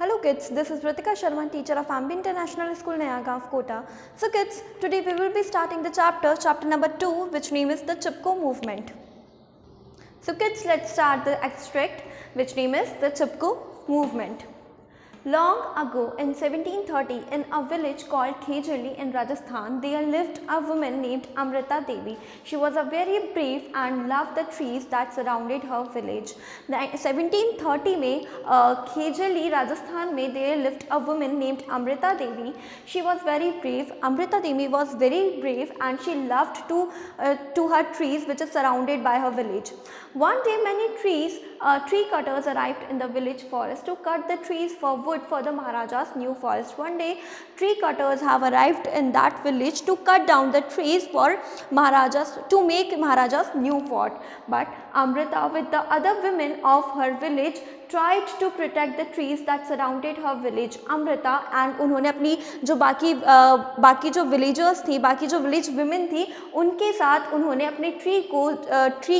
Hello kids, this is Ritika Sharma, teacher of Ambi International School, Nayagaon, Kota. So kids, today we will be starting the chapter number 2, which name is the Chipko movement. So kids, let's start the extract, which name is the Chipko movement. Long ago in 1730, in a village called Khejali in Rajasthan, there lived a woman named Amrita Devi. She was a very brave and loved the trees that surrounded her village. 1730 में Khejali Rajasthan में there lived a woman named Amrita Devi. She was very brave. Amrita Devi was very brave and she loved to her trees which is surrounded by her village. One day many tree cutters arrived in the village forest to cut the trees for wood for the Maharaja's new forest. One day tree cutters have arrived in that village to cut down the trees for to make Maharaja's new fort. But Amrita with the other women of her village tried to protect the trees that surrounded her village. Amrita and उन्होंने अपनी जो बाकी जो villagers थी, बाकी जो village women थी, उनके साथ उन्होंने अपने ट्री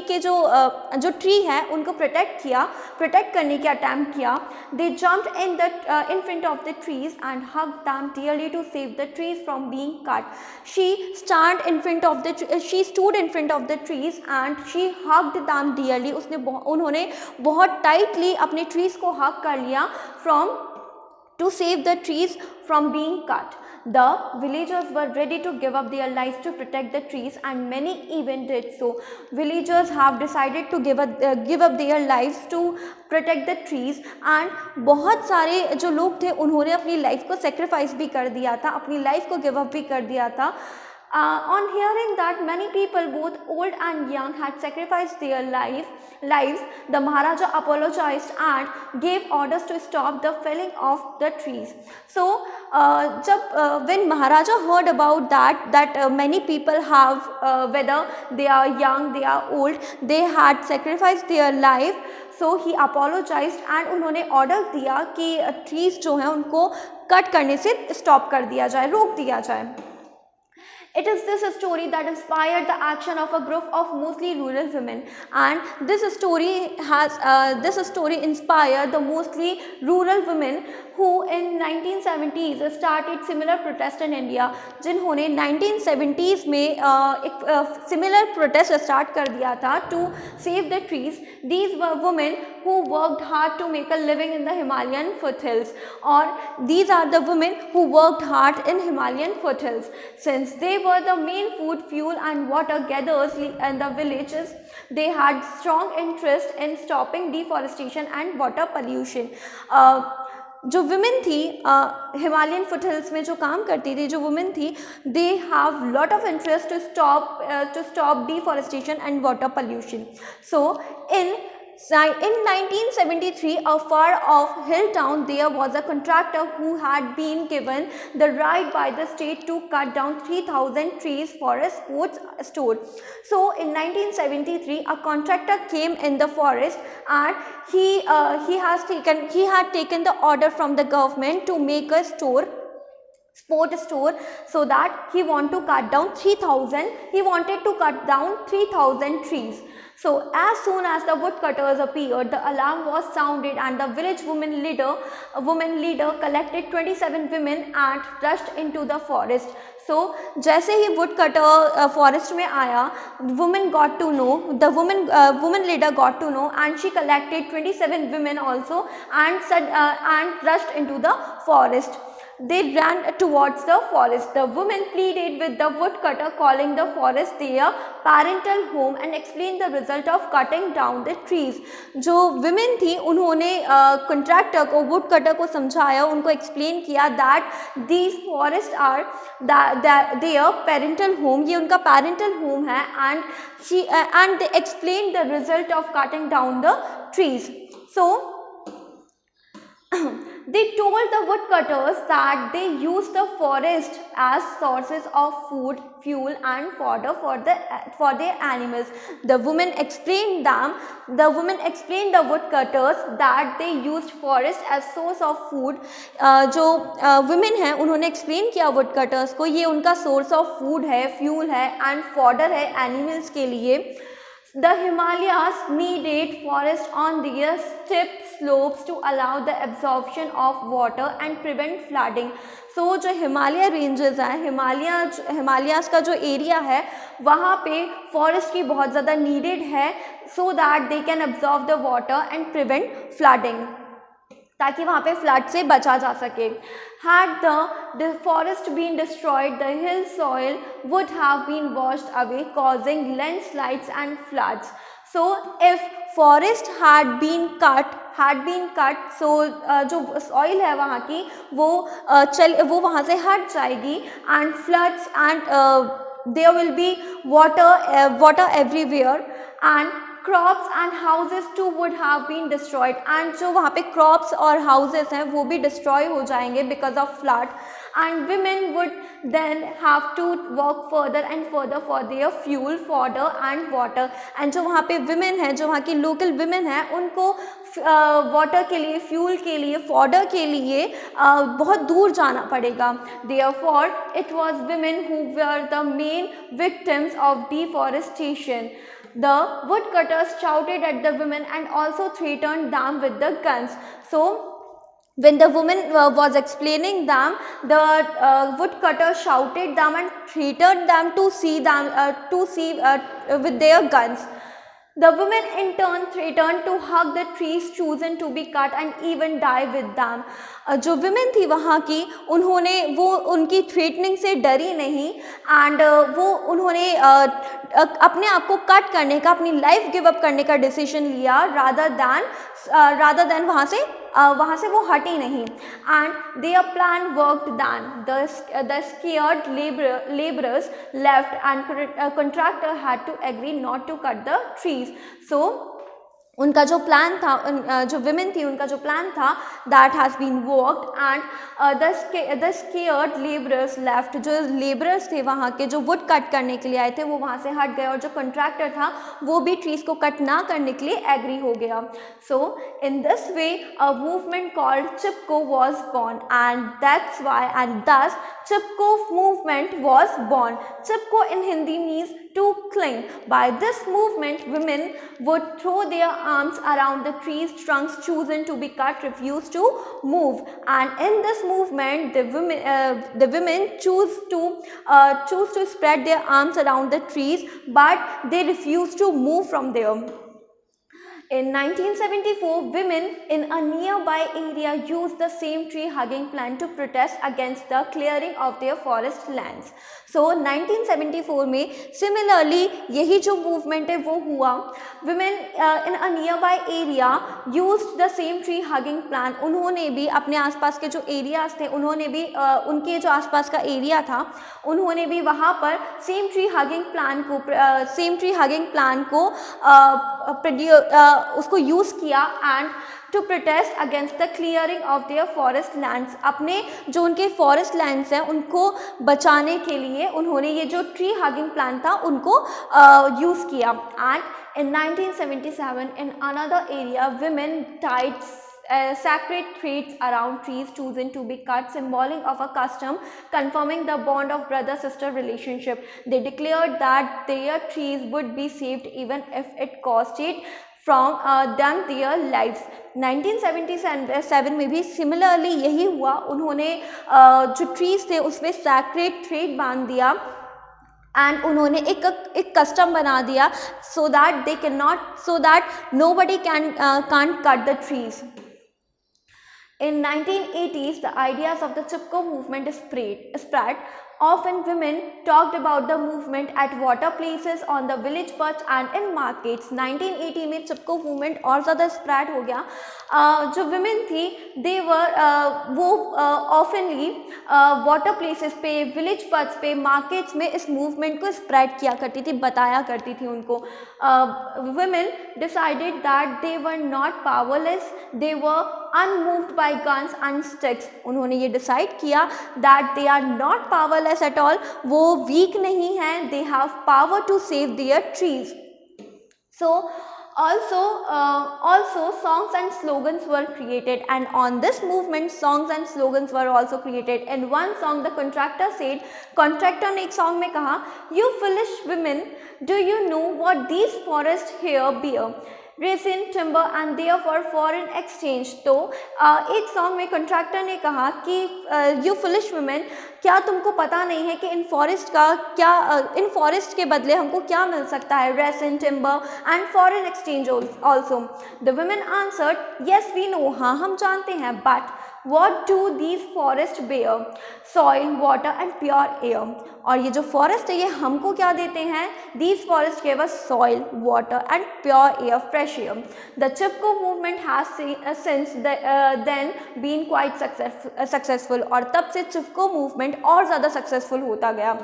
के जो ट्री है उनको प्रोटेक्ट करने की अटैम्प्ट किया. They jumped in front of the trees and hugged them dearly to save the trees from being cut. She stood in front of the trees and she hugged them dearly. उन्होंने बहुत tightly अपने trees को hug कर लिया to save the trees from being cut. The villagers were ready to give up their lives to protect the trees and many even did so. Villagers have decided to give up their lives to protect the trees and बहुत सारे जो लोग थे उन्होंने अपनी life को sacrifice भी कर दिया था, अपनी लाइफ को गिव अप भी कर दिया था. On hearing that many people, both old and young, had sacrificed their lives, the Maharaja apologized and gave orders to stop the felling of the trees. So, when Maharaja heard about that many people have, whether they are young, they are old, they had sacrificed their life. So he apologized and उन्होंने order दिया कि trees जो हैं उनको cut करने से stop कर दिया जाए, रोक दिया जाए. It is this story that inspired the action of a group of mostly rural women, and this story inspired the mostly rural women who in 1970s started similar protest in India, जिन्होंने 1970s में एक similar protest start कर दिया था to save the trees. These were women who worked hard to make a living in the Himalayan foothills, or these are the women who worked hard in Himalayan foothills. Since they were the main food, fuel and water gatherers in the villages, they had strong interest in stopping deforestation and water pollution. जो women थी Himalayan foothills में जो काम करती थी, जो women थी, they have lot of interest to stop deforestation and water pollution. So in 1973, a far off hill town, there was a contractor who had been given the right by the state to cut down 3,000 trees for a sports store. So in 1973, a contractor came in the forest and he had taken the order from the government to make a sport store, so that he wanted to cut down 3,000 trees. So as soon as the woodcutters appeared, the alarm was sounded and the village woman leader collected 27 women and rushed into the forest. So जैसे ही woodcutter forest में आया, the woman leader got to know and she collected 27 women also and rushed into the forest. They ran towards the forest. The woman pleaded with the woodcutter, calling the forest their parental home, and explained the result of cutting down the trees. जो women थी उन्होंने contractor को, woodcutter को समझाया, उनको explain किया that these forests are their parental home, ये उनका parental home है, and they explained the result of cutting down the trees. So they told the woodcutters that they use the forest as sources of food, fuel and fodder for their animals. The woman explained the woodcutters that they used forest as source of food. जो women हैं उन्होंने explain किया woodcutters को, ये उनका source of food है, fuel है and fodder है animals के लिए. The Himalayas needed forest on their steep slopes to allow the absorption of water and prevent flooding. So जो हिमालय रेंजेस हैं, हिमालयाज़ का जो एरिया है वहाँ पे फॉरेस्ट की बहुत ज़्यादा नीडेड है, so that they can absorb the water and prevent flooding, ताकि वहाँ पे फ्लड से बचा जा सके. Had the forest been destroyed, the hill soil would have been washed away, causing landslides and floods. So if forest had been cut, so जो soil है वहाँ की वो वहाँ से हट जाएगी, and floods and there will be water everywhere, and crops and houses too would have been destroyed, and जो वहाँ पे crops और houses हैं वो भी destroy हो जाएंगे because of flood, and women would then have to walk further and further for their fuel, fodder and water. and जो वहाँ पे women हैं, जो वहाँ की local women हैं, उनको वाटर के लिए, फ्यूल के लिए, फॉडर के लिए बहुत दूर जाना पड़ेगा. Therefore it was women who were the main victims of deforestation. The woodcutters shouted at the women and also threatened them with the guns. So when the woman was explaining them, the woodcutter shouted them and threatened them to see with their guns. The women in turn threatened to hug the trees chosen to be cut and even die with them. जो women थी वहाँ की, उन्होंने वो उनकी threatening से डरी नहीं, एंड वो उन्होंने अपने आप को कट करने का, अपनी लाइफ गिव अप करने का डिसीजन लिया, रादर देन वहाँ से वो हटी नहीं. And their plan worked then. The scared laborers left and contractor had to agree not to cut the trees. So उनका जो प्लान था, जो विमेन थी उनका जो प्लान था, that has been worked, and the scared labourers left. जो labourers थे वहाँ के, जो वुड कट करने के लिए आए थे, वो वहाँ से हट गए, और जो कॉन्ट्रैक्टर था वो भी ट्रीज को कट ना करने के लिए एग्री हो गया. So in this way a movement called Chipko was born, and that's why and thus Chipko movement was born. Chipko in Hindi means to cling. By this movement, women would throw their arms around the trees trunks chosen to be cut, refuse to move. And in this movement, the women choose to spread their arms around the trees, but they refuse to move from there. In 1974, women in a nearby area used the same tree hugging plan to protest against the clearing of their forest lands. So 1974 में similarly यही जो movement है वो हुआ. Women in a nearby area used the same tree hugging plan. उन्होंने भी अपने आसपास के जो areas थे, उन्होंने भी उनके जो आसपास का area था, उन्होंने भी वहाँ पर same tree hugging plan को उसको यूज़ किया, and to protest against the clearing of their forest lands. अपने जो उनके फॉरेस्ट लैंड्स हैं उनको बचाने के लिए उन्होंने ये जो ट्री हगिंग प्लान था उनको यूज़ किया. And in 1977 in another area, women tied sacred threads around trees chosen to be cut, symbolic of a custom confirming the bond of brother-sister relationship. They declared that their trees would be saved even if it costed from them their lives. 1977 में भी similarly यही हुआ. उन्होंने जो trees थे उसमें sacred thread बांध दिया, एंड उन्होंने एक कस्टम बना दिया, so that nobody can't cut the trees. In 1980s, the ideas of the Chipko movement spread. Often women talked about the movement at water places, on the village perch and in markets. 1980 में चिपको movement और ज़्यादा spread हो गया. जो women थी वो ऑफनली water places पे, village perch पे, मार्केट्स में इस मूवमेंट को स्प्रेड किया करती थी, बताया करती थी उनको. women decided that they were not powerless, they were unmoved by guns and sticks. उन्होंने ये डिसाइड किया that they are not powerless at all, वो वीक नहीं हैं, they have power to save their trees. So also songs and slogans were created, and on this movement songs and slogans were also created. In one song the contractor ने एक song में कहा, you foolish women, do you know what these forests here bear? Resin, timber and therefore foreign exchange. तो एक song में contractor ने कहा कि यू फुलिश वुमेन, क्या तुमको पता नहीं है कि इन फॉरेस्ट का क्या इन फॉरेस्ट के बदले हमको क्या मिल सकता है, resin, timber and foreign exchange also. The women answered yes we know, हाँ हम जानते हैं, but what do these forests bear? Soil, water and pure air। और ये जो फॉरेस्ट है ये हमको क्या देते हैं? These forests give us soil, water and pure air, fresh air। The Chipko movement has since then been quite successful। और तब से चिपको मूवमेंट और ज़्यादा सक्सेसफुल होता गया।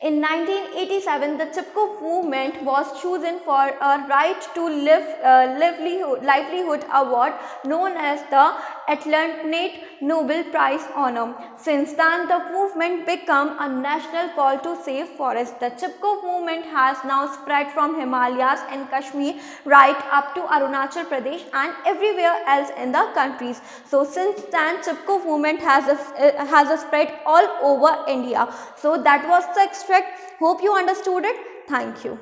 In 1987, the Chipko movement was chosen for a right to livelihood award known as the Atlantic Nobel Prize honor. Since then, the movement became a national call to save forests. The Chipko movement has now spread from Himalayas and Kashmir right up to Arunachal Pradesh and everywhere else in the countries. So since then, Chipko movement has spread all over India. So that was the extract. Hope you understood it. Thank you.